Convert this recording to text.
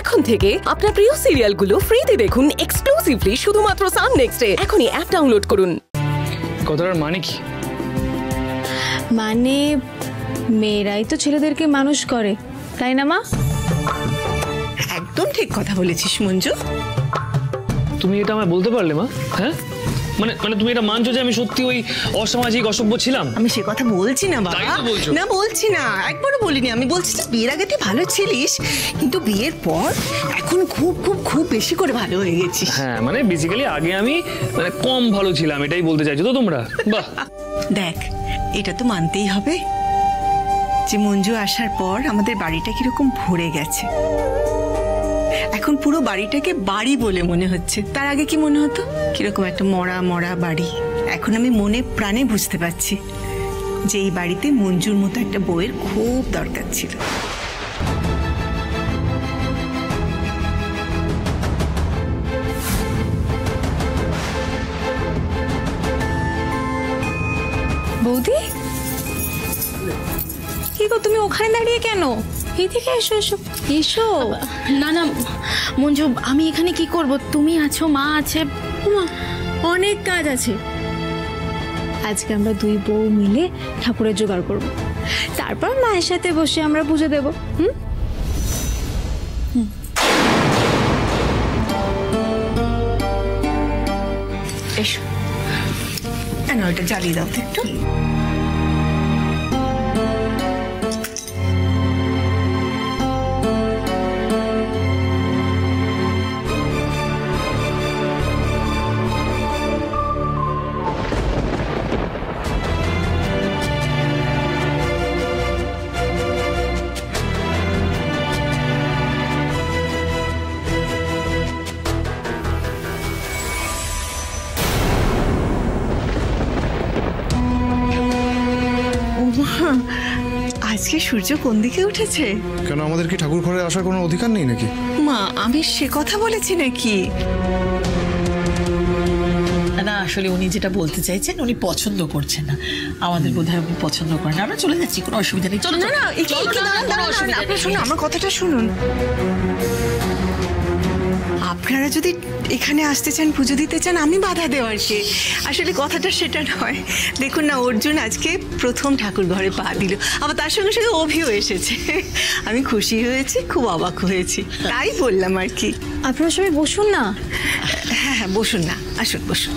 এখন থেকে আপনার প্রিয় সিরিয়ালগুলো ফ্রিতে দেখুন এক্সক্লুসিভলি শুধুমাত্র সান নেক্সটে। এখনই অ্যাপ ডাউনলোড করুন। কথাটার মানে কি? মানে মেয়েরাই তো ছেলেদেরকে মানুষ করে, তাই না মা? একদম ঠিক কথা বলেছিস মঞ্জু। তুমি এটা আমায় বলতে পারলে মা? হ্যাঁ, মানে মানে তুমি এটা মানছো যে আমি সত্যি ওই অসামাজিক অসভ্য ছিলাম? আমি সে কথা বলছি না বাবা, না বলছি না, একবারও বলিনি। আমি বলছি যে বিয়ের আগে তুই ভালো ছিলিস, কিন্তু বিয়ের পর এখন খুব খুব খুব বেশি করে ভালো হয়ে গেছিস। হ্যাঁ, মানে বেসিক্যালি আগে আমি মানে কম ভালো ছিলাম, এটাই বলতে চাইছো তো তোমরা? বাহ, দেখ এটা তো মানতেই হবে যে মঞ্জু আসার পর আমাদের বাড়িটা কিরকম ভরে গেছে। এখন পুরো বাড়িটাকে বাড়ি বলে মনে হচ্ছে। তার আগে কি মনে হতো? কিরকম একটা মরা মরা বাড়ি। এখন আমি মনে প্রাণে বুঝতে পারছি যে এই বাড়িতে মঞ্জুর মতো একটা বউয়ের খুব দরকার ছিল। বৌদি, কি গো তুমি ওখানে দাঁড়িয়ে কেন? এইদিকে এসো এসো এসো। না না মঞ্জু, আমি এখানে কি করব? তুমি আছো, মা আছে। অনেক কাজ আছে। আজকে আমরা দুই বউ মিলে ঠাকুরের জোগাড় করব, তারপর মায়ের সাথে বসে আমরা পুজো দেব। এসো, কেন ওটা জ্বালিয়ে দাও তো একটু। আজকে সূর্য কোন দিকে উঠেছে? কেন, আমাদের কি ঠাকুর ঘরে আসার কোনো অধিকার নেই নাকি? মা, আমি সে কথা বলেছি নাকি? না, আসলে উনি যেটা বলতে চাইছেন উনি পছন্দ করছেন না। আমাদের বোধহয় উনি পছন্দ করেন না। আমরা চলে যাচ্ছি, কোনো অসুবিধা নেই। চলো। না না, শুনুন, আমার কথাটা শুনুন। আপনারা যদি এখানে আসতে চান, পুজো দিতে চান, আমি বাধা দেওয়ার কে? আসলে কথাটা সেটা নয়। দেখুন না, অর্জুন আজকে প্রথম ঠাকুর ঘরে পা দিল, আবার তার সঙ্গে সঙ্গে অভিও এসেছে। আমি খুশি হয়েছি, খুব অবাক হয়েছি, তাই বললাম আর কি। আপনারা সবাই বসুন না। হ্যাঁ হ্যাঁ, বসুন না, আসুন বসুন।